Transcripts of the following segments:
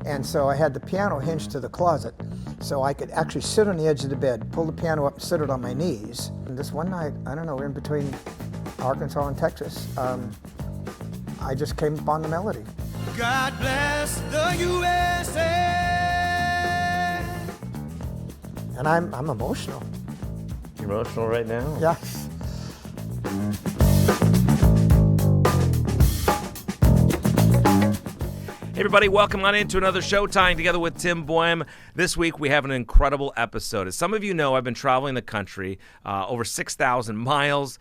And so I had the piano hinged to the closet, so I could actually sit on the edge of the bed, pull the piano up and sit it on my knees. And this one night, I don't know, in between Arkansas and Texas, I just came upon the melody. God bless the USA. And I'm emotional. You're emotional right now? Yeah. Hey everybody, welcome on into another Showtime together with Tim Boehm. This week we have an incredible episode. As some of you know, I've been traveling the country, over 6,000 miles,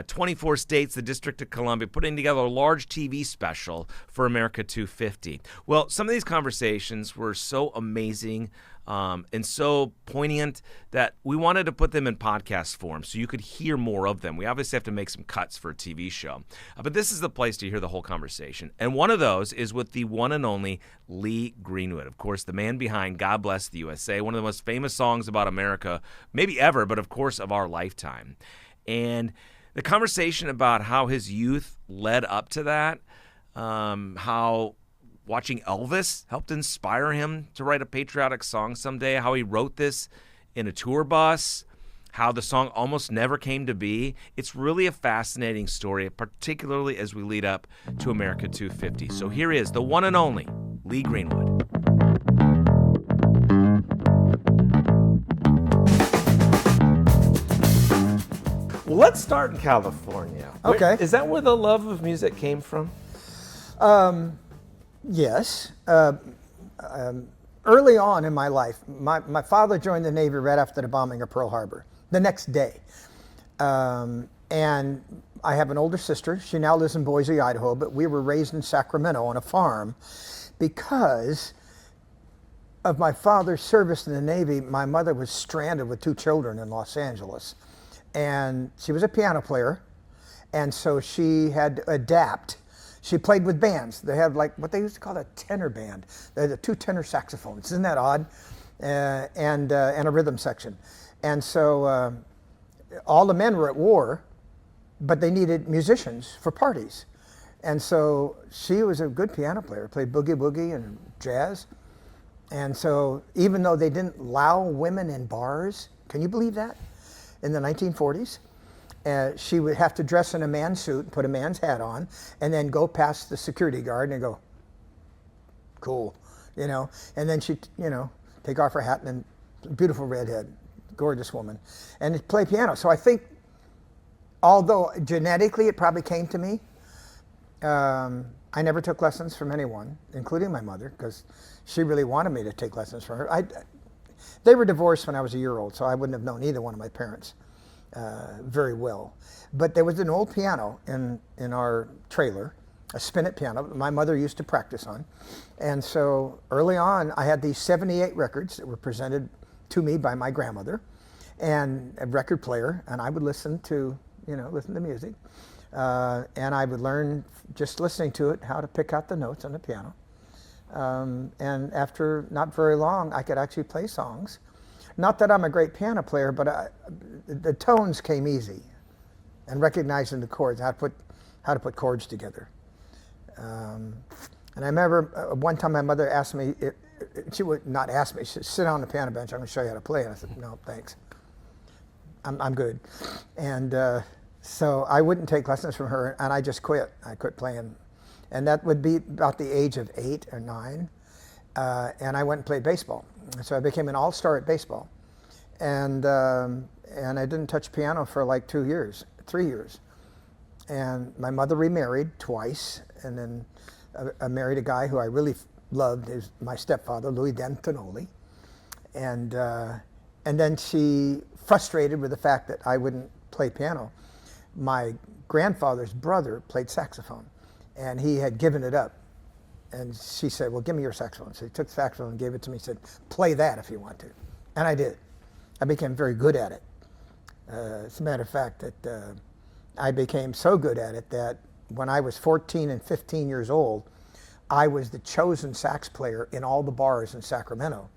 24 states, the District of Columbia, putting together a large TV special for America 250. Well, some of these conversations were so amazing and so poignant that we wanted to put them in podcast form so you could hear more of them. We obviously have to make some cuts for a TV show, but this is the place to hear the whole conversation. And one of those is with the one and only Lee Greenwood, of course, the man behind God Bless the USA, one of the most famous songs about America, maybe ever, but of course of our lifetime. And the conversation about how his youth led up to that, how watching Elvis helped inspire him to write a patriotic song someday, how he wrote this in a tour bus, how the song almost never came to be. It's really a fascinating story, particularly as we lead up to America 250. So here is the one and only Lee Greenwood. Well, let's start in California. Okay. Is that where the love of music came from? Yes. Early on in my life, my father joined the Navy right after the bombing of Pearl Harbor, the next day. And I have an older sister. She now lives in Boise, Idaho, but we were raised in Sacramento on a farm. Because of my father's service in the Navy, my mother was stranded with 2 children in Los Angeles. And she was a piano player, and so she had to adapt. She played with bands. They have like what they used to call a tenor band. They had 2 tenor saxophones. Isn't that odd? And a rhythm section. And so all the men were at war, but they needed musicians for parties. And so she was a good piano player, played boogie woogie and jazz. And so even though they didn't allow women in bars, can you believe that? In the 1940s? She would have to dress in a man's suit and put a man's hat on and then go past the security guard and go, cool, you know. And then she'd, you know, take off her hat and then, beautiful redhead, gorgeous woman, and play piano. So I think, although genetically it probably came to me, I never took lessons from anyone, including my mother, because she really wanted me to take lessons from her. They were divorced when I was a year old, so I wouldn't have known either one of my parents very well. But there was an old piano in our trailer, a spinet piano my mother used to practice on. And so early on, I had these 78 records that were presented to me by my grandmother and a record player, and I would listen to music. And I would learn, just listening to it, how to pick out the notes on the piano. And after not very long, I could actually play songs. Not that I'm a great piano player, but the tones came easy, and recognizing the chords, how to put chords together. And I remember one time my mother asked me, she would not ask me, she said, sit on the piano bench, I'm going to show you how to play. And I said, no, thanks. I'm good. And so I wouldn't take lessons from her, and I just quit. I quit playing. And that would be about the age of 8 or 9. And I went and played baseball. So I became an all-star at baseball. And I didn't touch piano for like 3 years. And my mother remarried twice, and then I married a guy who I really loved, is my stepfather, Louis D'Antonoli. And then she, frustrated with the fact that I wouldn't play piano, my grandfather's brother played saxophone, and he had given it up. And she said, well, give me your saxophone. So he took the saxophone and gave it to me and said, play that if you want to. And I did. I became very good at it. As a matter of fact, that I became so good at it that when I was 14 and 15 years old, I was the chosen sax player in all the bars in Sacramento.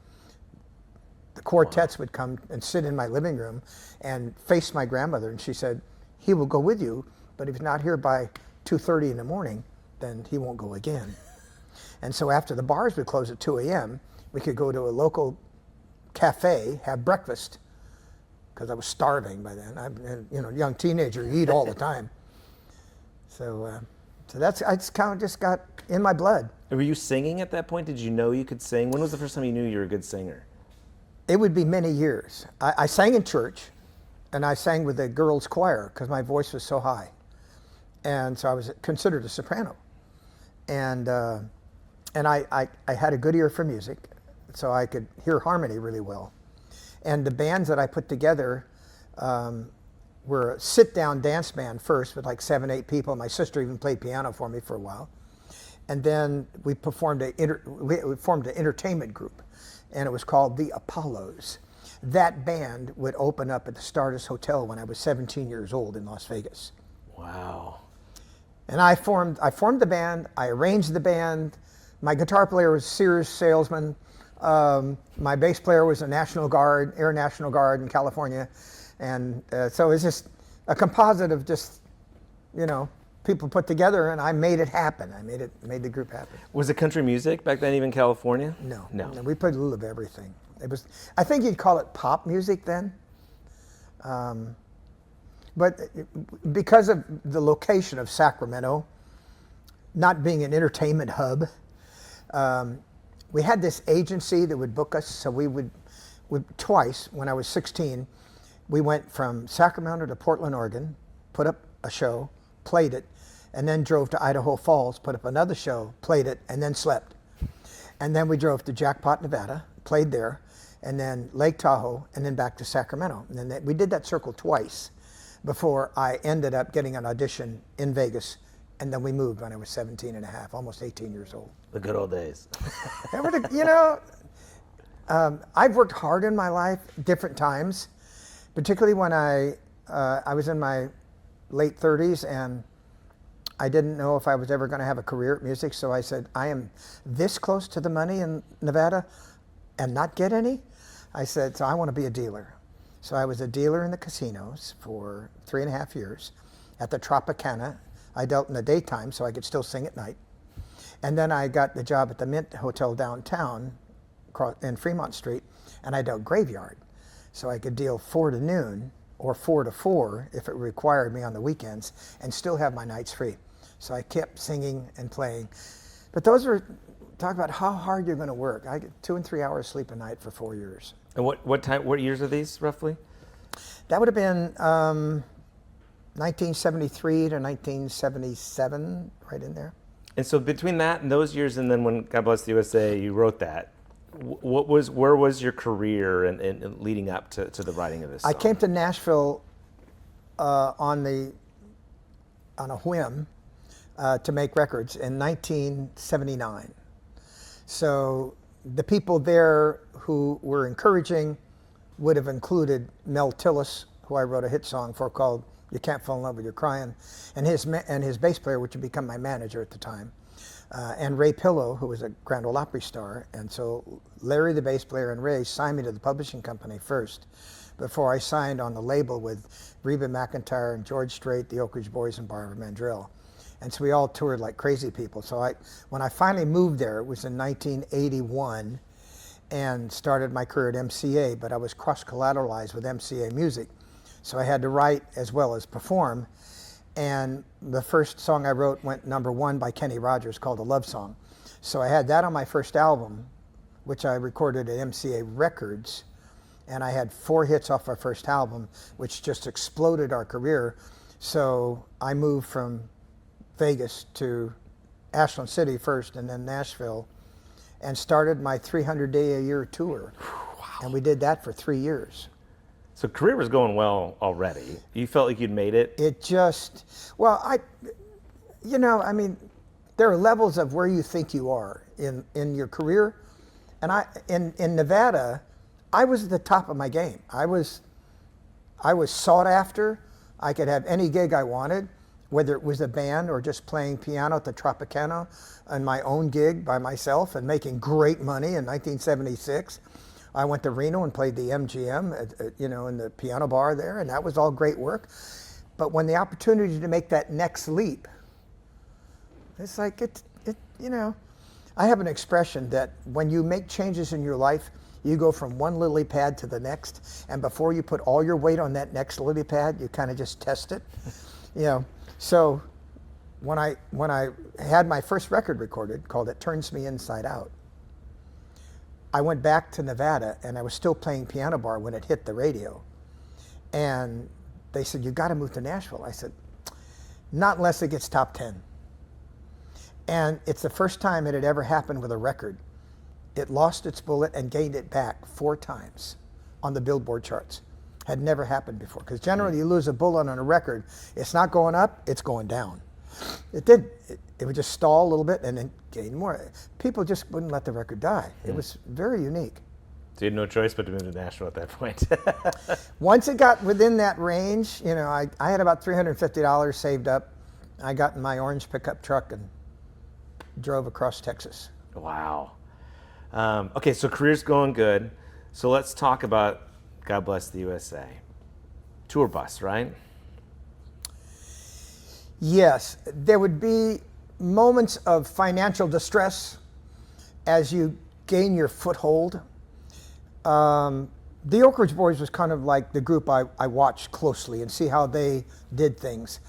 The quartets would come and sit in my living room and face my grandmother, and she said, he will go with you, but if he's not here by 2:30 in the morning, then he won't go again. And so after the bars would close at 2 a.m., we could go to a local cafe, have breakfast, because I was starving by then. I'm, young teenager, you eat all the time. So it's kind of just got in my blood. Were you singing at that point? Did you know you could sing? When was the first time you knew you were a good singer? It would be many years. I sang in church, and I sang with the girls' choir because my voice was so high. And so I was considered a soprano. And I had a good ear for music, so I could hear harmony really well. And the bands that I put together were a sit-down dance band first with like 7, 8 people. My sister even played piano for me for a while. And then we formed an entertainment group, and it was called the Apollos. That band would open up at the Stardust Hotel when I was 17 years old in Las Vegas. Wow. And I formed the band, I arranged the band. My guitar player was a Sears salesman. My bass player was a National Guard, Air National Guard in California. And so it was just a composite of just, people put together, and I made it happen. I made the group happen. Was it country music back then, even California? No. No. We played a little of everything. I think you'd call it pop music then. But because of the location of Sacramento, not being an entertainment hub, we had this agency that would book us. So we would twice, when I was 16, we went from Sacramento to Portland, Oregon, put up a show, played it, and then drove to Idaho Falls, put up another show, played it, and then slept. And then we drove to Jackpot, Nevada, played there, and then Lake Tahoe, and then back to Sacramento. And then we did that circle twice before I ended up getting an audition in Vegas, and then we moved when I was 17 and a half, almost 18 years old. The good old days. I've worked hard in my life, different times, particularly when I was in my late 30s, and I didn't know if I was ever going to have a career at music, so I said, I am this close to the money in Nevada and not get any? I said, so I want to be a dealer. So I was a dealer in the casinos for 3.5 years. At the Tropicana, I dealt in the daytime so I could still sing at night. And then I got the job at the Mint Hotel downtown in Fremont Street, and I dealt graveyard. So I could deal 4 to noon or 4 to 4 if it required me on the weekends, and still have my nights free. So I kept singing and playing. But those were, talk about how hard you're going to work. I get 2 and 3 hours sleep a night for 4 years. And what years are these roughly? That would have been 1973 to 1977, right in there. And so between that and those years, and then when God Bless the USA, you wrote that, where was your career and leading up to the writing of this song? I came to Nashville on a whim to make records in 1979. So the people there who were encouraging would have included Mel Tillis, who I wrote a hit song for called "You Can't Fall in Love with Your Crying," and his bass player, which would become my manager at the time, and Ray Pillow, who was a Grand Ole Opry star. And so Larry, the bass player, and Ray signed me to the publishing company first, before I signed on the label with Reba McEntire and George Strait, the Oak Ridge Boys, and Barbara Mandrell. And so we all toured like crazy people. So when I finally moved there, it was in 1981, and started my career at MCA, but I was cross-collateralized with MCA Music. So I had to write as well as perform. And the first song I wrote went #1 by Kenny Rogers, called A Love Song. So I had that on my first album, which I recorded at MCA Records. And I had 4 hits off our first album, which just exploded our career. So I moved from Vegas to Ashland City first, and then Nashville, and started my 300-day-a-year tour. Wow. And we did that for 3 years. So career was going well already. You felt like you'd made it? It just, well, there are levels of where you think you are in your career. And in Nevada, I was at the top of my game. I was sought after. I could have any gig I wanted, whether it was a band or just playing piano at the Tropicana on my own gig by myself and making great money in 1976. I went to Reno and played the MGM, in the piano bar there, and that was all great work. But when the opportunity to make that next leap, it's like I have an expression that when you make changes in your life, you go from one lily pad to the next, and before you put all your weight on that next lily pad, you kind of just test it. So when I had my first record recorded called It Turns Me Inside Out, I went back to Nevada and I was still playing piano bar when it hit the radio. And they said, "You got to move to Nashville." I said, "Not unless it gets top 10. And it's the first time it had ever happened with a record. It lost its bullet and gained it back 4 times on the Billboard charts. Had never happened before. Because generally you lose a bullet on a record, it's not going up, it's going down. It did. It would just stall a little bit and then gain more. People just wouldn't let the record die. It was very unique. So you had no choice but to move to Nashville at that point. Once it got within that range, I had about $350 saved up. I got in my orange pickup truck and drove across Texas. Wow. Okay, so career's going good. So let's talk about God Bless the USA. Tour bus, right? Yes, there would be moments of financial distress as you gain your foothold. The Oak Ridge Boys was kind of like the group I watched closely and see how they did things.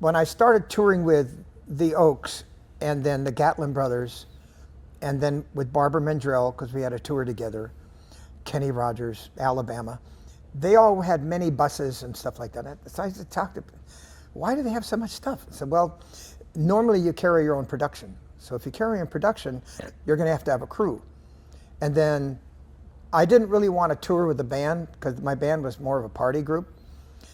When I started touring with the Oaks and then the Gatlin Brothers, and then with Barbara Mandrell, because we had a tour together, Kenny Rogers, Alabama, they all had many buses and stuff like that. So I talked to, why do they have so much stuff? I said, well, normally you carry your own production. So if you carry your own production, you're going to have a crew. And then I didn't really want to tour with the band because my band was more of a party group.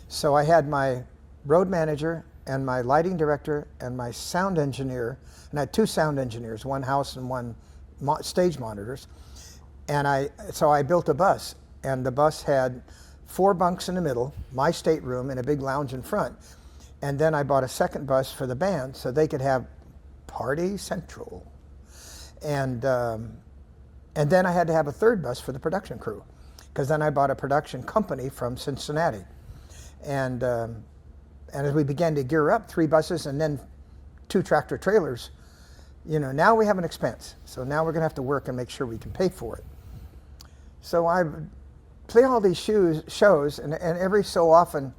So I had my road manager and my lighting director and my sound engineer, and I had 2 sound engineers, 1 house and 1 stage monitors. And so I built a bus, and the bus had 4 bunks in the middle, my stateroom, and a big lounge in front. And then I bought a second bus for the band so they could have Party Central. And then I had to have a third bus for the production crew, because then I bought a production company from Cincinnati. And as we began to gear up, 3 buses and then 2 tractor trailers, now we have an expense. So now we're going to have to work and make sure we can pay for it. So I play all these shows, and every so often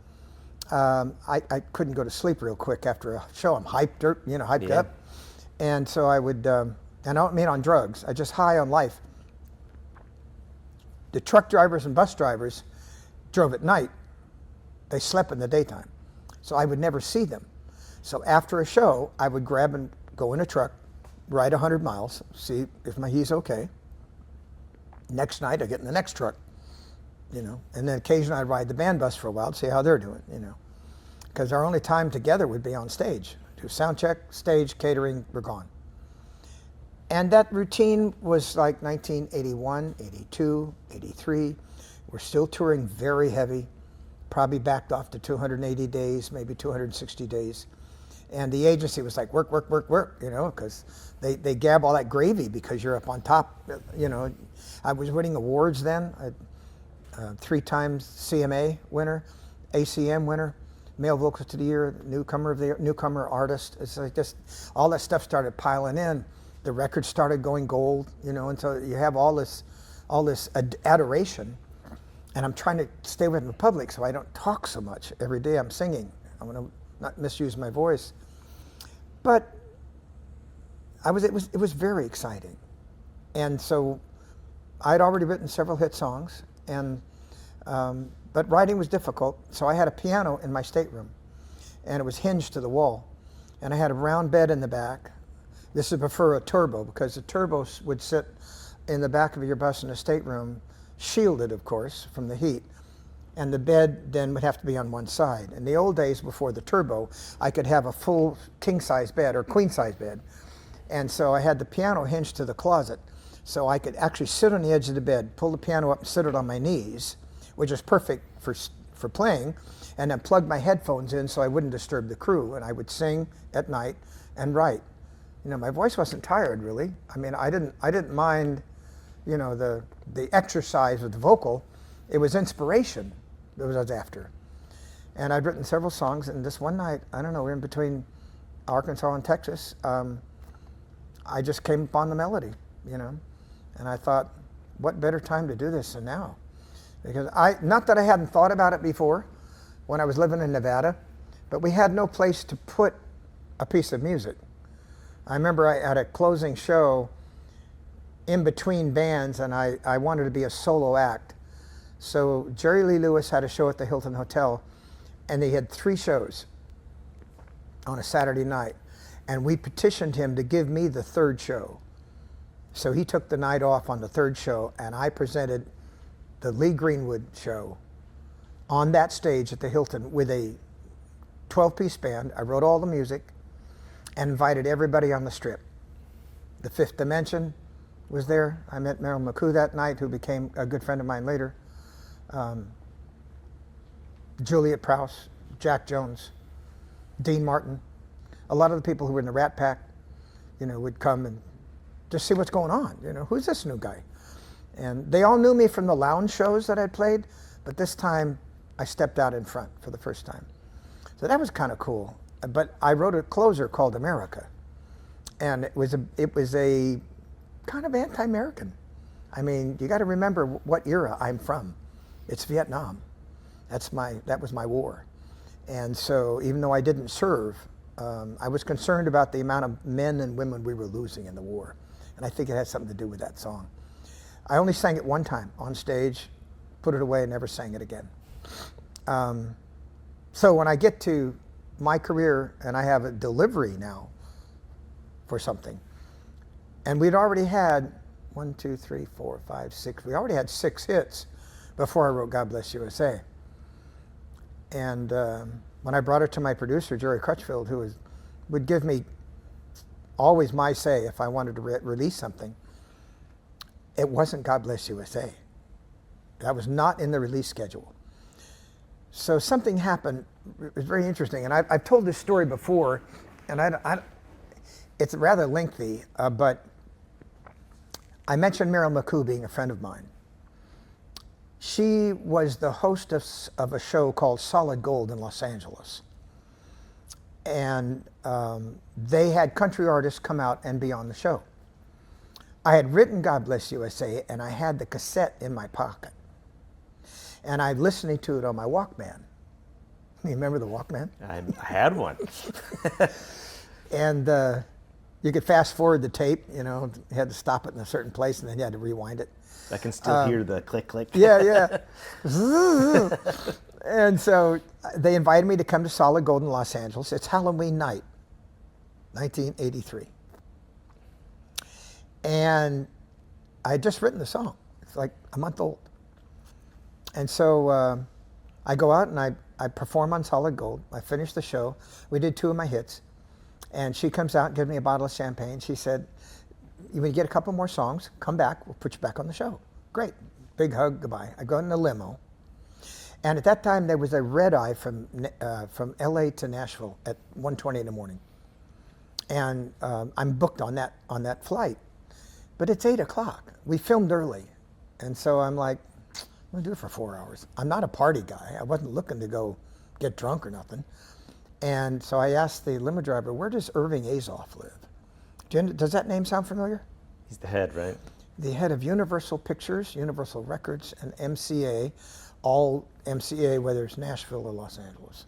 I couldn't go to sleep real quick after a show. I'm hyped up. And so I would, and I don't mean on drugs, I just high on life. The truck drivers and bus drivers drove at night. They slept in the daytime. So I would never see them. So after a show, I would grab and go in a truck, ride 100 miles, see if he's okay. Next night, I get in the next truck, and then occasionally I'd ride the band bus for a while to see how they're doing, because our only time together would be on stage. Do sound check, stage, catering, we're gone. And that routine was like 1981, 82, 83. We're still touring very heavy, probably backed off to 280 days, maybe 260 days. And the agency was like, work, work, work, work, because they gab all that gravy because you're up on top, I was winning awards then, 3 times CMA winner, ACM winner, Male Vocalist of the Year, Newcomer of the Year, Newcomer Artist. It's like just all that stuff started piling in. The record started going gold, and so you have all this adoration. And I'm trying to stay with the public so I don't talk so much. Every day I'm singing. I want to not misuse my voice. But it was very exciting. And so I'd already written several hit songs, but writing was difficult. So I had a piano in my stateroom, and it was hinged to the wall. And I had a round bed in the back. This is before a turbo, because the turbos would sit in the back of your bus in a stateroom, shielded, of course, from the heat. And the bed then would have to be on one side. In the old days before the turbo, I could have a full king-size bed or queen-size bed. And so I had the piano hinged to the closet. So I could actually sit on the edge of the bed, pull the piano up and sit it on my knees, which is perfect for playing, and then plug my headphones in so I wouldn't disturb the crew. And I would sing at night and write. My voice wasn't tired, really. I mean, I didn't mind, the exercise of the vocal. It was inspiration that I was after. And I'd written several songs, and this one night, I don't know, in between Arkansas and Texas, I just came upon the melody, and I thought, what better time to do this than now? Because not that I hadn't thought about it before when I was living in Nevada, but we had no place to put a piece of music. I remember I had a closing show in between bands, and I wanted to be a solo act. So Jerry Lee Lewis had a show at the Hilton Hotel, and they had 3 shows on a Saturday night. And we petitioned him to give me the 3rd show. So he took the night off on the 3rd show, and I presented the Lee Greenwood show on that stage at the Hilton with a 12-piece band. I wrote all the music and invited everybody on the Strip. The Fifth Dimension was there. I met Meryl McCoo that night, who became a good friend of mine later. Juliet Prowse, Jack Jones, Dean Martin. A lot of the people who were in the Rat Pack, would come and just see what's going on. Who's this new guy? And they all knew me from the lounge shows that I played, but this time I stepped out in front for the first time. So that was kind of cool. But I wrote a closer called America, and it was a kind of anti-American. I mean, you got to remember what era I'm from. It's Vietnam. That was my war. And so even though I didn't serve, I was concerned about the amount of men and women we were losing in the war. And I think it has something to do with that song. I only sang it one time on stage, put it away, and never sang it again. So when I get to my career and I have a delivery now for something, and we'd already had 1, 2, 3, 4, 5, 6, we already had 6 hits before I wrote God Bless USA. And when I brought it to my producer, Jerry Crutchfield, who would give me always my say if I wanted to release something, it wasn't God Bless USA. That was not in the release schedule. So something happened. It was very interesting. And I've told this story before, and it's rather lengthy, but I mentioned Meryl McCoo being a friend of mine. She was the host of a show called Solid Gold in Los Angeles. And they had country artists come out and be on the show. I had written God Bless USA, and I had the cassette in my pocket. And I'm listening to it on my Walkman. You remember the Walkman? I had one. And you could fast forward the tape, you had to stop it in a certain place, and then you had to rewind it. I can still hear the click, click. Yeah. And so they invited me to come to Solid Gold in Los Angeles. It's Halloween night, 1983. And I had just written the song. It's like a month old. And so I go out and I perform on Solid Gold. I finish the show. We did 2 of my hits. And she comes out and gives me a bottle of champagne. She said, "You get a couple more songs, come back, we'll put you back on the show." Great. Big hug, goodbye. I go in a limo. And at that time, there was a red eye from LA to Nashville at 1:20 in the morning. And I'm booked on that flight. But it's 8 o'clock. We filmed early. And so I'm like, I'm going to do it for 4 hours. I'm not a party guy. I wasn't looking to go get drunk or nothing. And so I asked the limo driver, where does Irving Azoff live? Does that name sound familiar? He's the head, right? The head of Universal Pictures, Universal Records, and MCA, all MCA, whether it's Nashville or Los Angeles.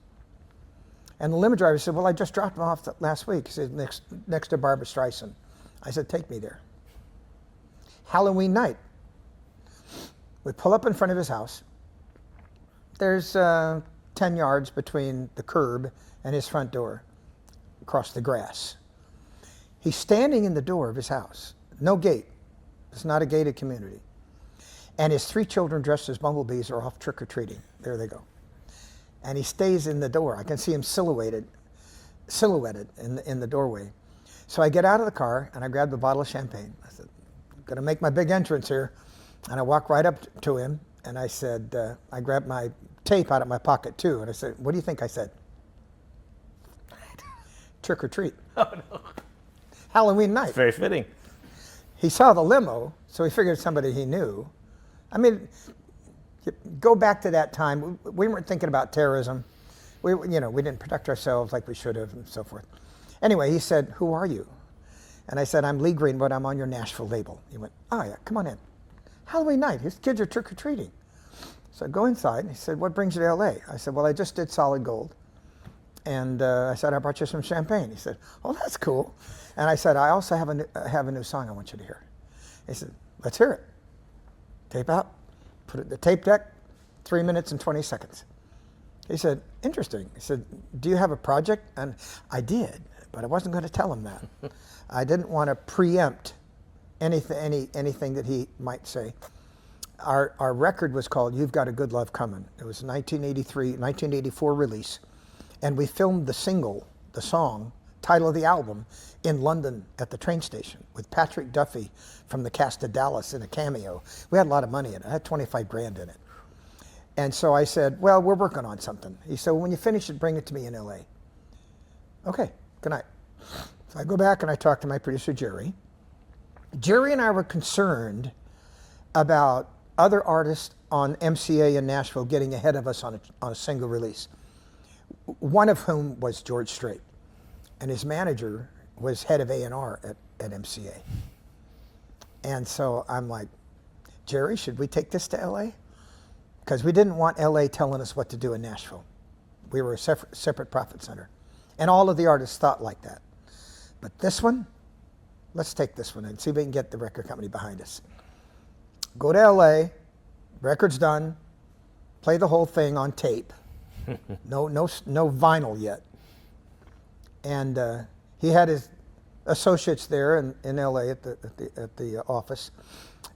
And the limo driver said, well, I just dropped him off last week. He said, next to Barbra Streisand. I said, take me there. Halloween night. We pull up in front of his house. There's 10 yards between the curb and his front door, across the grass. He's standing in the door of his house. No gate. It's not a gated community. And his 3 children dressed as bumblebees are off trick-or-treating. There they go. And he stays in the door. I can see him silhouetted in the doorway. So I get out of the car and I grab the bottle of champagne. I said, I'm going to make my big entrance here. And I walk right up to him and I said, I grabbed my tape out of my pocket too. And I said, what do you think I said? Trick or treat. Oh, no. Halloween night. It's very fitting. He saw the limo, so he figured somebody he knew. I mean, go back to that time. We weren't thinking about terrorism. We didn't protect ourselves like we should have and so forth. Anyway, he said, who are you? And I said, I'm Lee Greenwood. I'm on your Nashville label. He went, oh, yeah, come on in. Halloween night. His kids are trick-or-treating. So I go inside, and he said, what brings you to L.A.? I said, well, I just did Solid Gold. And I said, I brought you some champagne. He said, oh, that's cool. And I said, I also have a new song I want you to hear. He said, let's hear it. Tape out, put it in the tape deck, 3 minutes and 20 seconds. He said, interesting. He said, do you have a project? And I did, but I wasn't going to tell him that. I didn't want to preempt anything that he might say. Our record was called You've Got a Good Love Coming. It was a 1984 release. And we filmed the single, the song, title of the album, in London at the train station with Patrick Duffy from the cast of Dallas in a cameo. We had a lot of money in it. I had 25 grand in it. And so I said, well, we're working on something. He said, well, when you finish it, bring it to me in LA. Okay, good night. So I go back and I talk to my producer, Jerry. Jerry and I were concerned about other artists on MCA in Nashville getting ahead of us on a single release. One of whom was George Strait. And his manager was head of A&R at MCA. And so I'm like, Jerry, should we take this to LA? Because we didn't want LA telling us what to do in Nashville. We were a separate profit center. And all of the artists thought like that. But this one, let's take this one and see if we can get the record company behind us. Go to LA, record's done, play the whole thing on tape. No vinyl yet. And he had his associates there in LA at the office.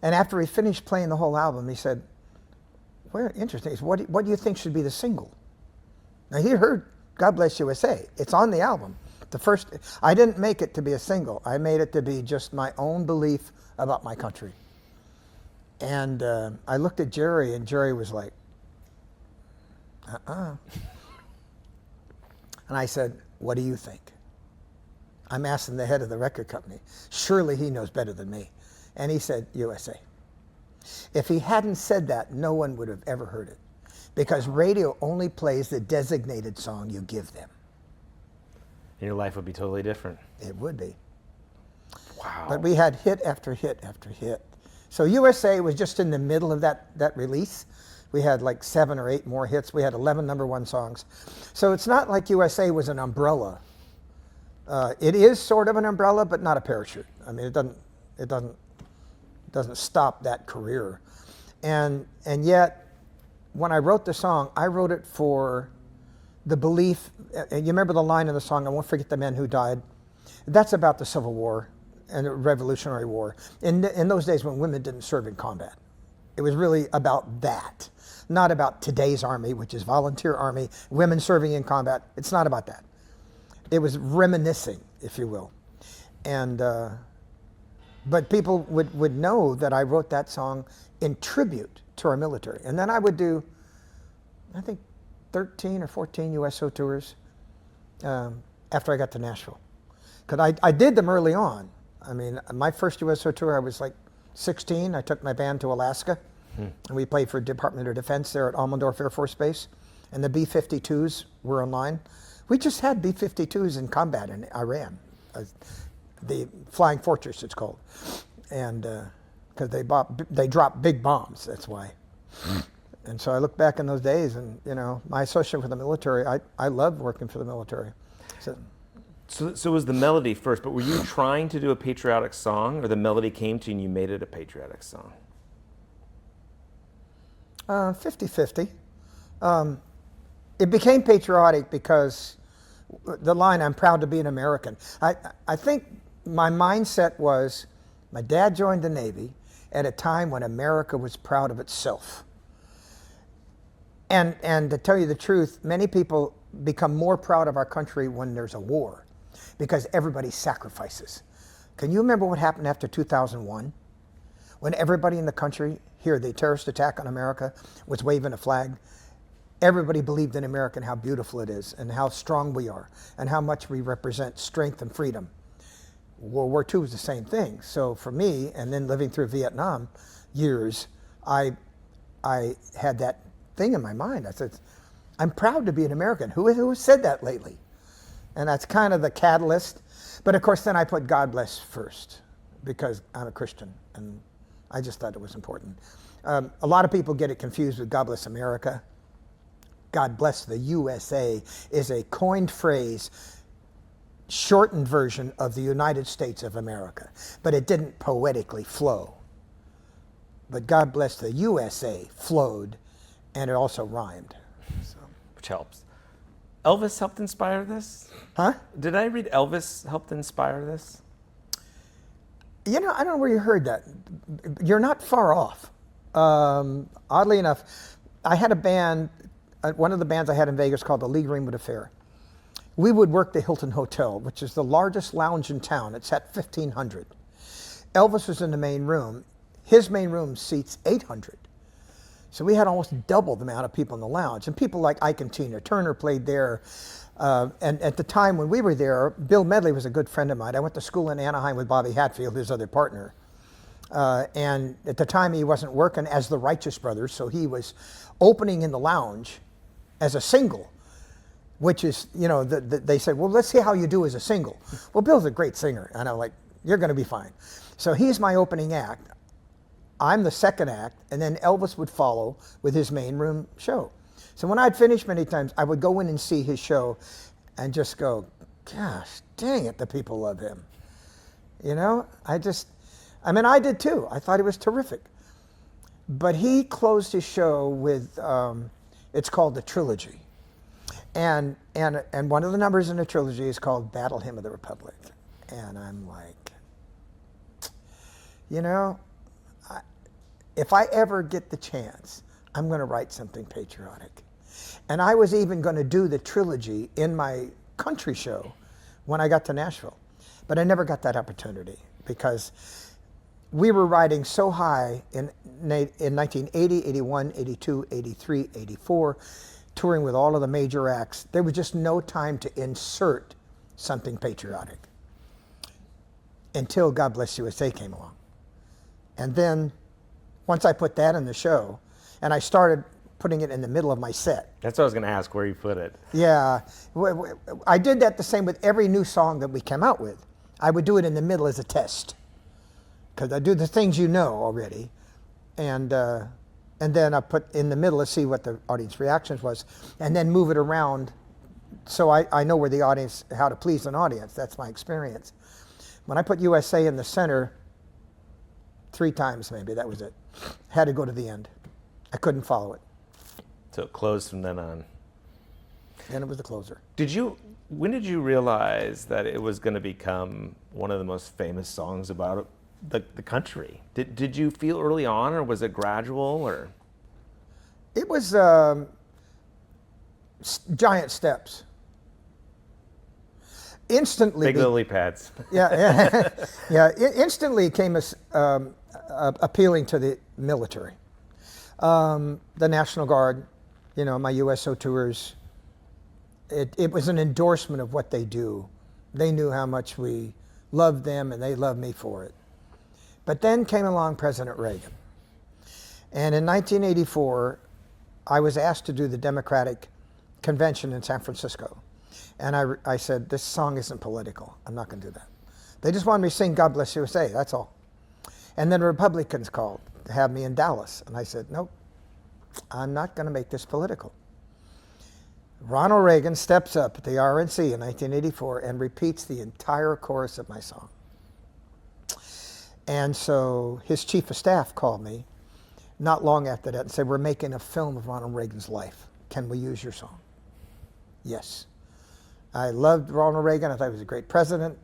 And after he finished playing the whole album, he said, well, interesting. He said, what do you think should be the single? Now he heard God Bless USA. It's on the album. I didn't make it to be a single. I made it to be just my own belief about my country. And I looked at Jerry, and Jerry was like, And I said, what do you think? I'm asking the head of the record company. Surely he knows better than me. And he said, USA. If he hadn't said that, no one would have ever heard it. Because radio only plays the designated song you give them. And your life would be totally different. It would be. Wow. But we had hit after hit after hit. So USA was just in the middle of that release. We had like 7 or 8 more hits. We had 11 #1 songs. So it's not like USA was an umbrella. It is sort of an umbrella, but not a parachute. I mean, it doesn't stop that career. And yet, when I wrote the song, I wrote it for the belief. And you remember the line in the song, I won't forget the men who died. That's about the Civil War and the Revolutionary War. In those days when women didn't serve in combat. It was really about that. Not about today's army, which is volunteer army, women serving in combat. It's not about that. It was reminiscing, if you will. And but people would know that I wrote that song in tribute to our military. And then I would do, I think, 13 or 14 USO tours after I got to Nashville. Because I did them early on. I mean, my first USO tour, I was like 16. I took my band to Alaska. And we played for Department of Defense there at Almendorf Air Force Base. And the B-52s were online. We just had B-52s in combat in Iran. The Flying Fortress, it's called. And because they dropped big bombs, that's why. And so I look back in those days and, you know, my association with the military, I loved working for the military. So it was the melody first, but were you trying to do a patriotic song, or the melody came to you and you made it a patriotic song? 50-50. It became patriotic because the line, I'm proud to be an American. I think my mindset was, my dad joined the Navy at a time when America was proud of itself. And to tell you the truth, many people become more proud of our country when there's a war, because everybody sacrifices. Can you remember what happened after 2001? When everybody in the country, here, the terrorist attack on America, was waving a flag. Everybody believed in America and how beautiful it is and how strong we are and how much we represent strength and freedom. World War II was the same thing. So for me, and then living through Vietnam years, I had that thing in my mind. I said, I'm proud to be an American. Who has said that lately? And that's kind of the catalyst. But of course, then I put God Bless first because I'm a Christian, and I just thought it was important. A lot of people get it confused with God Bless America. God Bless the USA is a coined phrase, shortened version of the United States of America, but it didn't poetically flow. But God Bless the USA flowed, and it also rhymed. So. Which helps. Elvis helped inspire this? Huh? Did I read Elvis helped inspire this? You know, I don't know where you heard that. You're not far off. Oddly enough, I had a band, one of the bands I had in Vegas called the Lee Greenwood Affair. We would work the Hilton Hotel, which is the largest lounge in town. It's at 1,500. Elvis was in the main room. His main room seats 800. So we had almost double the amount of people in the lounge. And people like Ike and Tina Turner played there. And at the time when we were there, Bill Medley was a good friend of mine. I went to school in Anaheim with Bobby Hatfield, his other partner. And at the time he wasn't working as the Righteous Brothers, so he was opening in the lounge as a single, which is, you know, they said, well, let's see how you do as a single. Well, Bill's a great singer. And I'm like, you're going to be fine. So he's my opening act. I'm the second act, and then Elvis would follow with his main room show. So when I'd finish many times, I would go in and see his show and just go, gosh, dang it, the people love him. You know, I did too. I thought he was terrific. But he closed his show with, it's called the Trilogy. And one of the numbers in the trilogy is called Battle Hymn of the Republic. And I'm like, you know, if I ever get the chance, I'm going to write something patriotic. And I was even going to do the trilogy in my country show when I got to Nashville. But I never got that opportunity because we were riding so high in 1980, 81, 82, 83, 84, touring with all of the major acts. There was just no time to insert something patriotic until God Bless USA came along. And then once I put that in the show, and I started putting it in the middle of my set. That's what I was going to ask, where you put it. Yeah. I did that the same with every new song that we came out with. I would do it in the middle as a test. Because I do the things you know already. And then I put in the middle to see what the audience reactions was. And then move it around so I know where the audience, how to please an audience. That's my experience. When I put USA in the center, 3 times maybe, that was it. Had to go to the end. I couldn't follow it. So it closed from then on. Then it was the closer. When did you realize that it was going to become one of the most famous songs about the country? Did you feel early on, or was it gradual, or? It was giant steps. Instantly. Big lily pads. Yeah. Instantly came appealing to the military. The National Guard, you know, my USO tours. It was an endorsement of what they do. They knew how much we loved them, and they loved me for it. But then came along President Reagan. And in 1984, I was asked to do the Democratic Convention in San Francisco. And I said, this song isn't political. I'm not going to do that. They just wanted me to sing God Bless USA, that's all. And then the Republicans called to have me in Dallas. And I said, nope, I'm not going to make this political. Ronald Reagan steps up at the RNC in 1984 and repeats the entire chorus of my song. And so his chief of staff called me not long after that and said, we're making a film of Ronald Reagan's life. Can we use your song? Yes. I loved Ronald Reagan. I thought he was a great president.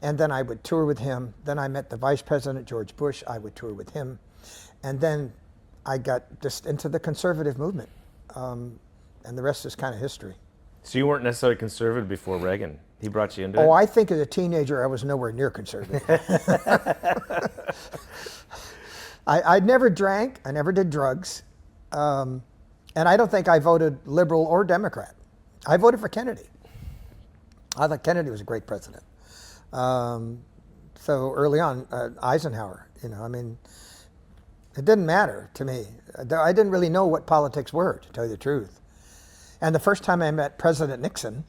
And then I would tour with him. Then I met the Vice President, George Bush. I would tour with him. And then I got just into the conservative movement. And the rest is kind of history. So you weren't necessarily conservative before Reagan. He brought you into it? Oh, I think as a teenager, I was nowhere near conservative. I never drank. I never did drugs. And I don't think I voted liberal or Democrat. I voted for Kennedy. I thought Kennedy was a great president. So early on, Eisenhower, you know, I mean, it didn't matter to me. I didn't really know what politics were, to tell you the truth. And the first time I met President Nixon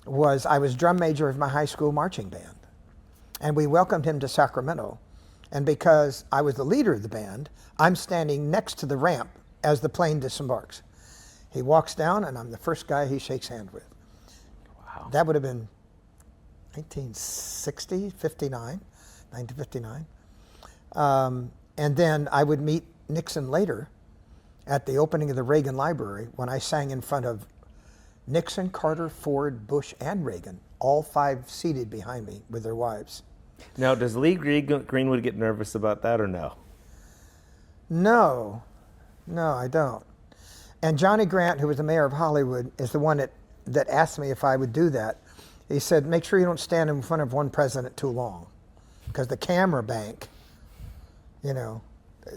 I was drum major of my high school marching band. And we welcomed him to Sacramento. And because I was the leader of the band, I'm standing next to the ramp as the plane disembarks. He walks down, and I'm the first guy he shakes hands with. Wow. That would have been 1959. And then I would meet Nixon later at the opening of the Reagan Library when I sang in front of Nixon, Carter, Ford, Bush, and Reagan, all 5 seated behind me with their wives. Now, does Lee Greenwood get nervous about that or no? No, I don't. And Johnny Grant, who was the mayor of Hollywood, is the one that asked me if I would do that. He said, make sure you don't stand in front of one president too long, because the camera bank, you know,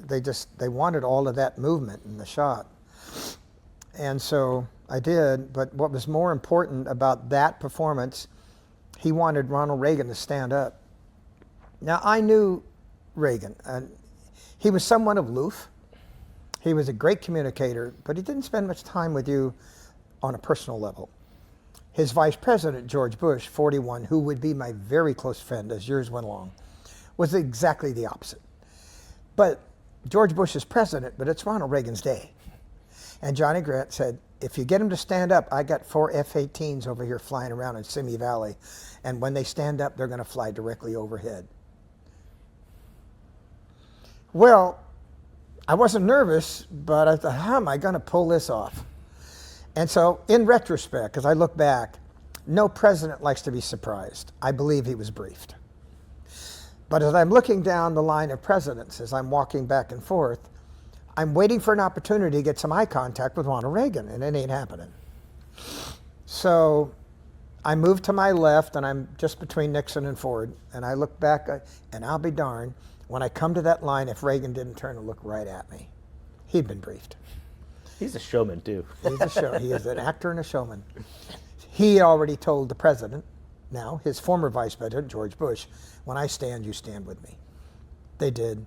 they wanted all of that movement in the shot. And so I did, but what was more important about that performance, he wanted Ronald Reagan to stand up. Now, I knew Reagan, and he was somewhat aloof. He was a great communicator, but he didn't spend much time with you on a personal level. His vice president, George Bush, 41, who would be my very close friend as years went along, was exactly the opposite. But George Bush is president, but it's Ronald Reagan's day. And Johnny Grant said, if you get him to stand up, I got 4 F-18s over here flying around in Simi Valley, and when they stand up, they're going to fly directly overhead. Well, I wasn't nervous, but I thought, how am I going to pull this off? And so, in retrospect, as I look back, no president likes to be surprised. I believe he was briefed. But as I'm looking down the line of presidents, as I'm walking back and forth, I'm waiting for an opportunity to get some eye contact with Ronald Reagan, and it ain't happening. So I move to my left, and I'm just between Nixon and Ford, and I look back, and I'll be darned, when I come to that line, if Reagan didn't turn and look right at me. He'd been briefed. He's a showman, too. He's a show. He is an actor and a showman. He already told the president, now his former vice president, George Bush, when I stand, you stand with me. They did.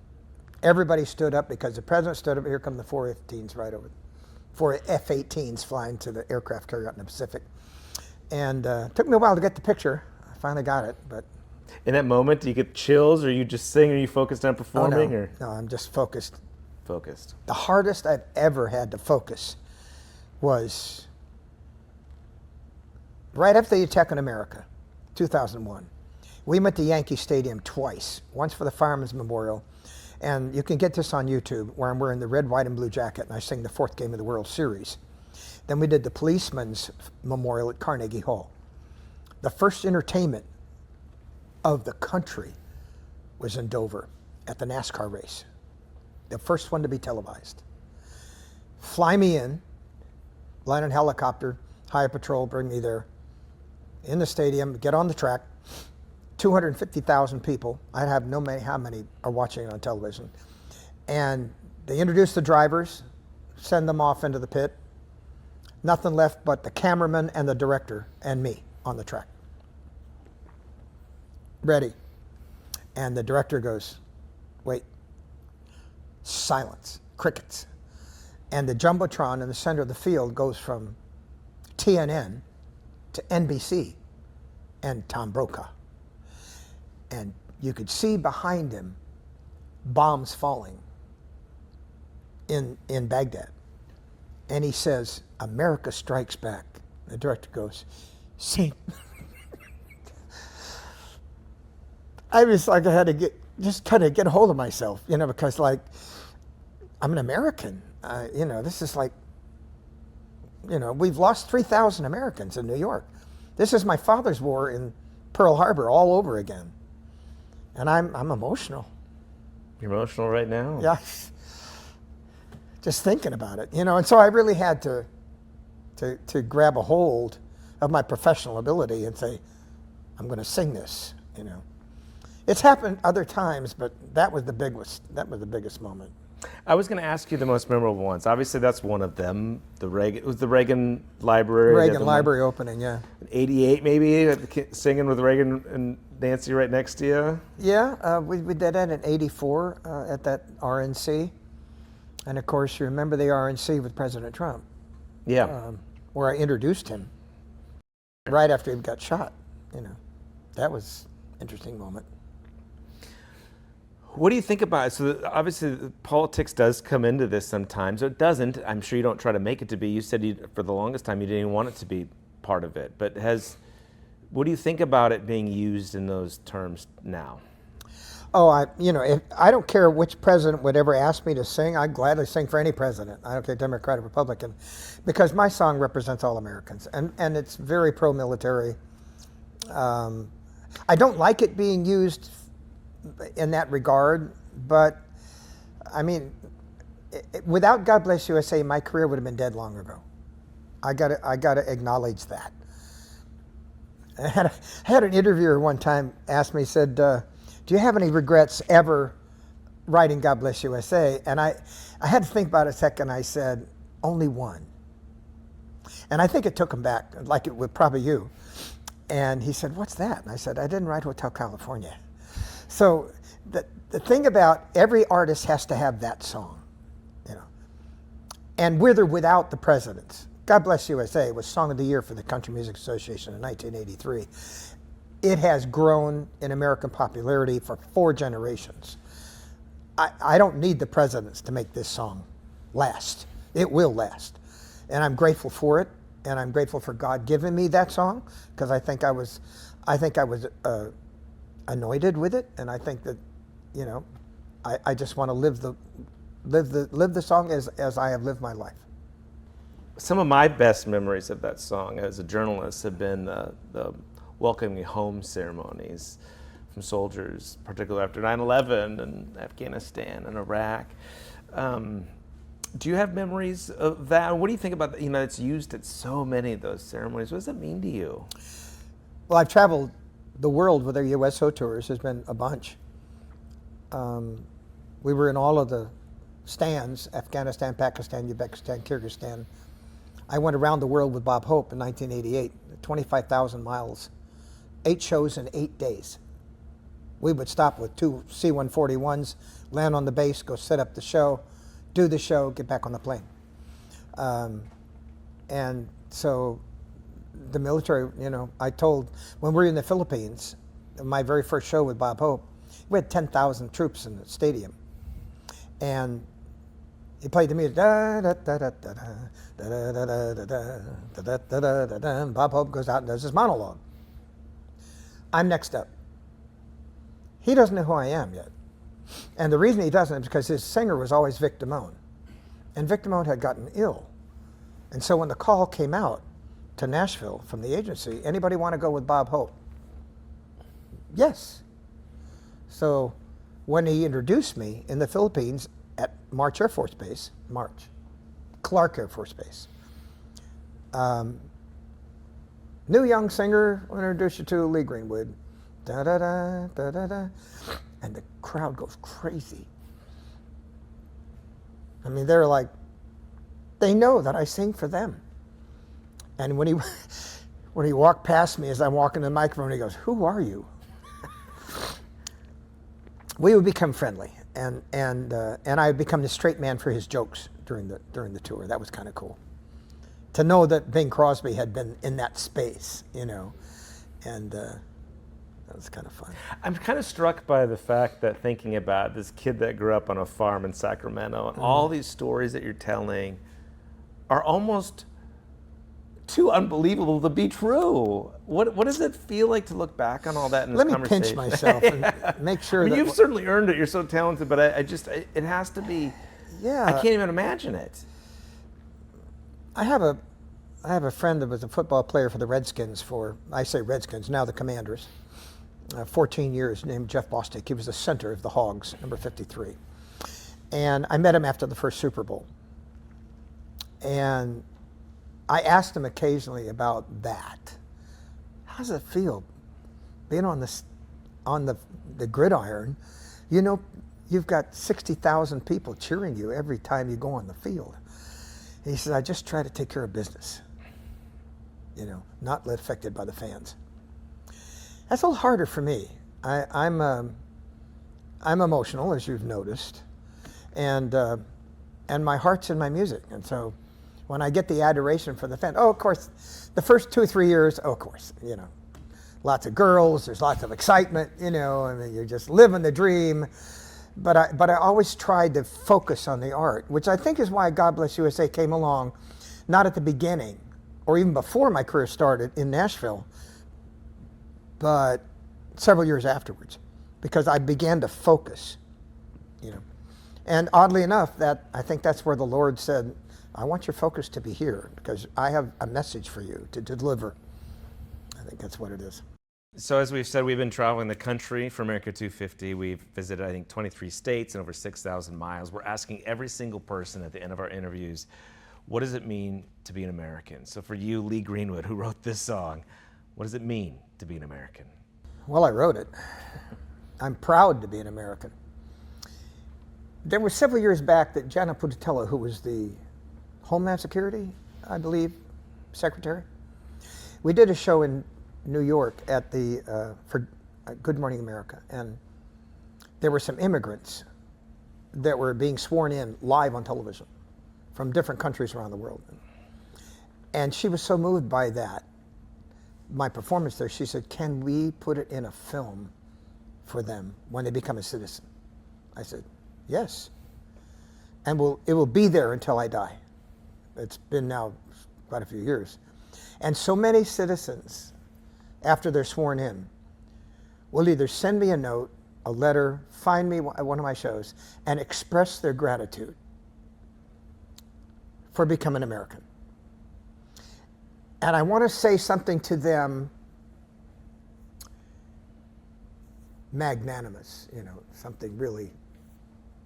Everybody stood up because the president stood up. Here come the 4 F-18s right over. 4 F-18s flying to the aircraft carrier out in the Pacific. And it took me a while to get the picture. I finally got it, but. In that moment, do you get chills, or you just sing, or you focused on performing? Oh, no, I'm just focused. Focused. The hardest I've ever had to focus was right after the attack on America, 2001. We went to Yankee Stadium twice, once for the Fireman's Memorial, and you can get this on YouTube, where I'm wearing the red, white, and blue jacket, and I sing the 4th game of the World Series. Then we did the Policeman's Memorial at Carnegie Hall. The first entertainment of the country was in Dover at the NASCAR race. The first one to be televised. Fly me in, land on helicopter, hire patrol, bring me there. In the stadium, get on the track, 250,000 people. I have no idea how many are watching it on television. And they introduce the drivers, send them off into the pit. Nothing left but the cameraman and the director and me on the track. Ready. And the director goes, wait. Silence. Crickets. And the Jumbotron in the center of the field goes from TNN to NBC and Tom Brokaw. And you could see behind him bombs falling in Baghdad. And he says, America strikes back. The director goes, sing. I was like, I had to get a hold of myself, you know, because like, I'm an American. You know, this is like, you know, we've lost 3,000 Americans in New York. This is my father's war in Pearl Harbor all over again. And I'm emotional. You're emotional right now? Yeah. Just thinking about it, you know, and so I really had to grab a hold of my professional ability and say, I'm going to sing this, you know. It's happened other times, but that was the biggest moment. I was going to ask you the most memorable ones. Obviously, that's one of them. It was the Reagan Library. Reagan Library opening, yeah. 88, maybe, singing with Reagan and Nancy right next to you. Yeah, we did that in '84 at that RNC, and of course, you remember the RNC with President Trump. Yeah. Where I introduced him right after he got shot. You know, that was an interesting moment. What do you think about it? So obviously politics does come into this sometimes, or it doesn't. I'm sure you don't try to make it to be. You said for the longest time you didn't even want it to be part of it. But what do you think about it being used in those terms now? Oh, I don't care which president would ever ask me to sing. I'd gladly sing for any president. I don't care, Democrat or Republican, because my song represents all Americans, and it's very pro-military. I don't like it being used in that regard, but I mean, without God Bless USA, my career would have been dead long ago. I gotta acknowledge that. I had an interviewer one time ask me, said, do you have any regrets ever writing God Bless USA? And I had to think about it a second. I said, only one. And I think it took him back, like it would probably you. And he said, what's that? And I said, I didn't write Hotel California. So the thing about every artist has to have that song, you know. And with or without the presidents. God Bless USA was Song of the Year for the Country Music Association in 1983. It has grown in American popularity for 4 generations. I don't need the presidents to make this song last. It will last. And I'm grateful for it. And I'm grateful for God giving me that song, because I think I was anointed with it, and I think that, you know, I just want to live the song as I have lived my life. Some of my best memories of that song as a journalist have been the welcoming home ceremonies from soldiers, particularly after 9/11 and Afghanistan and Iraq. Do you have memories of that? What do you think about that? You know, it's used at so many of those ceremonies. What does it mean to you? Well, I've traveled the world with our USO tours. There's been a bunch. We were in all of the stands, Afghanistan, Pakistan, Uzbekistan, Kyrgyzstan. I went around the world with Bob Hope in 1988, 25,000 miles, 8 shows in 8 days. We would stop with 2 C-141s, land on the base, go set up the show, do the show, get back on the plane. And so the military, you know, when we were in the Philippines, my very first show with Bob Hope, we had 10,000 troops in the stadium. And he played the music, da da da da da da da da da da da da da da da, and Bob Hope goes out and does his monologue. I'm next up. He doesn't know who I am yet. And the reason he doesn't is because his singer was always Vic Damone. And Vic Damone had gotten ill. And so when the call came out to Nashville from the agency, anybody want to go with Bob Hope? Yes. So when he introduced me in the Philippines at Clark Air Force Base, new young singer, we'll introduce you to Lee Greenwood. Da da da da da da. And the crowd goes crazy. I mean, they're like, they know that I sing for them. And when he walked past me as I'm walking to the microphone, he goes, "Who are you?" We would become friendly, and I would become the straight man for his jokes during the tour. That was kind of cool. To know that Bing Crosby had been in that space, you know, and that was kind of fun. I'm kind of struck by the fact that thinking about this kid that grew up on a farm in Sacramento, and all these stories that you're telling are almost too unbelievable to be true. What does it feel like to look back on all that in this conversation? Let me pinch myself and make sure that... You've certainly earned it. You're so talented, but it has to be... Yeah. I can't even imagine it. I have a friend that was a football player for the Redskins I say Redskins, now the Commanders, 14 years, named Jeff Bostic. He was the center of the Hogs, number 53. And I met him after the first Super Bowl. And I asked him occasionally about that. How does it feel being on the gridiron? You know, you've got 60,000 people cheering you every time you go on the field. And he says, I just try to take care of business, you know, not let affected by the fans. That's a little harder for me. I'm emotional, as you've noticed, and my heart's in my music. And so when I get the adoration from the fans, of course, the first 2 or 3 years, of course, you know, lots of girls, there's lots of excitement, you know, I mean, you're just living the dream. But I always tried to focus on the art, which I think is why God Bless USA came along, not at the beginning or even before my career started in Nashville, but several years afterwards, because I began to focus, you know. And oddly enough, I think that's where the Lord said, I want your focus to be here because I have a message for you to deliver. I think that's what it is. So as we've said, we've been traveling the country for America 250. We've visited, I think, 23 states and over 6,000 miles. We're asking every single person at the end of our interviews, what does it mean to be an American? So for you, Lee Greenwood, who wrote this song, what does it mean to be an American? Well, I wrote it. I'm proud to be an American. There were several years back that Gianna Pututella, who was the Homeland Security, I believe, Secretary, we did a show in New York at for Good Morning America, and there were some immigrants that were being sworn in live on television from different countries around the world. And she was so moved by that, my performance there, she said, can we put it in a film for them when they become a citizen? I said, yes. And it will be there until I die. It's been now quite a few years. And so many citizens, after they're sworn in, will either send me a note, a letter, find me at one of my shows, and express their gratitude for becoming American. And I want to say something to them magnanimous, something really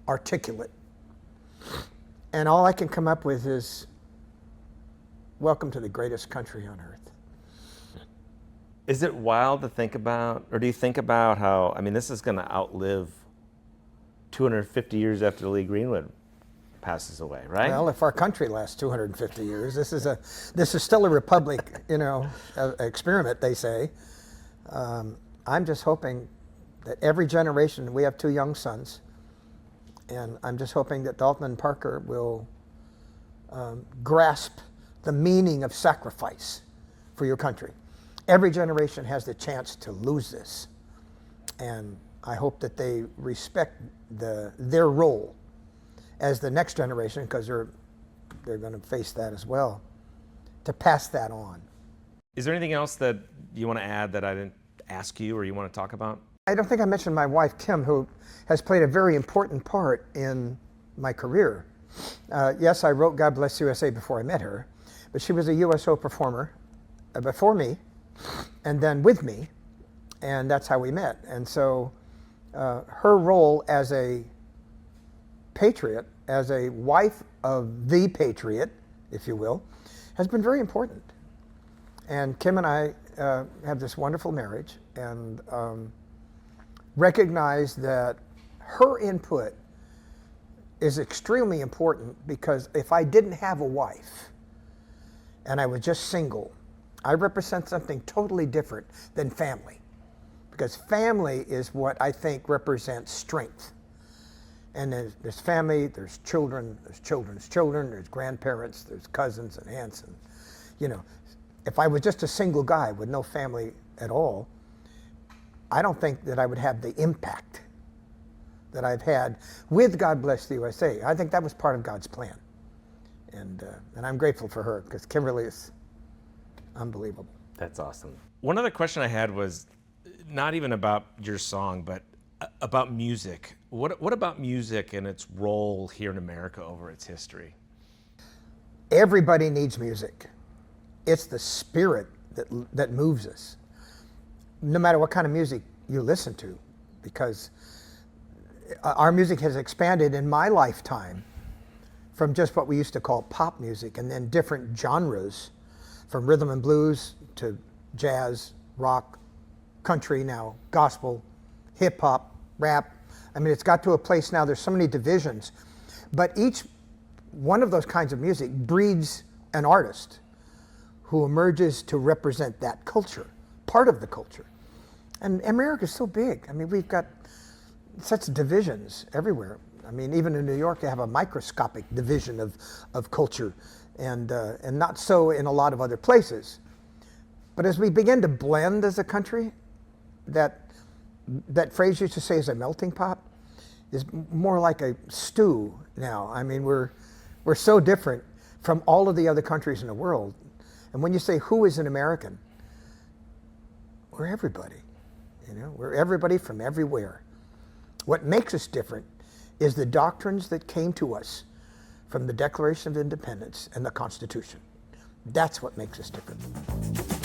articulate. And all I can come up with is, welcome to the greatest country on earth. Is it wild to think about, or do you think about how, this is going to outlive 250 years after Lee Greenwood passes away, right? Well, if our country lasts 250 years, this is still a republic, experiment, they say. I'm just hoping that every generation, we have 2 young sons, and I'm just hoping that Dalton and Parker will grasp the meaning of sacrifice for your country. Every generation has the chance to lose this, and I hope that they respect their role as the next generation, because they're going to face that as well, to pass that on. Is there anything else that you want to add that I didn't ask you or you want to talk about? I don't think I mentioned my wife, Kim, who has played a very important part in my career. Yes, I wrote God Bless USA before I met her, but she was a USO performer before me, and then with me, and that's how we met. And so her role as a patriot, as a wife of the patriot, if you will, has been very important. And Kim and I have this wonderful marriage, and recognize that her input is extremely important, because if I didn't have a wife and I was just single, I represent something totally different than family, because family is what I think represents strength. And there's family, there's children, there's children's children, there's grandparents, there's cousins and aunts. And, if I was just a single guy with no family at all, I don't think that I would have the impact that I've had with God Bless the USA. I think that was part of God's plan. And I'm grateful for her, because Kimberly is unbelievable. That's awesome. One other question I had was not even about your song, but about music. What about music and its role here in America over its history? Everybody needs music. It's the spirit that moves us, no matter what kind of music you listen to, because our music has expanded in my lifetime from just what we used to call pop music, and then different genres, from rhythm and blues to jazz, rock, country, now gospel, hip hop, rap. It's got to a place now, there's so many divisions, but each one of those kinds of music breeds an artist who emerges to represent that culture, part of the culture. And America's so big. We've got such divisions everywhere. Even in New York, they have a microscopic division of culture, and not so in a lot of other places. But as we begin to blend as a country, that phrase used to say is a melting pot, is more like a stew now. I mean, we're so different from all of the other countries in the world. And when you say who is an American, we're everybody. You know, we're everybody from everywhere. What makes us different is the doctrines that came to us from the Declaration of Independence and the Constitution. That's what makes us different.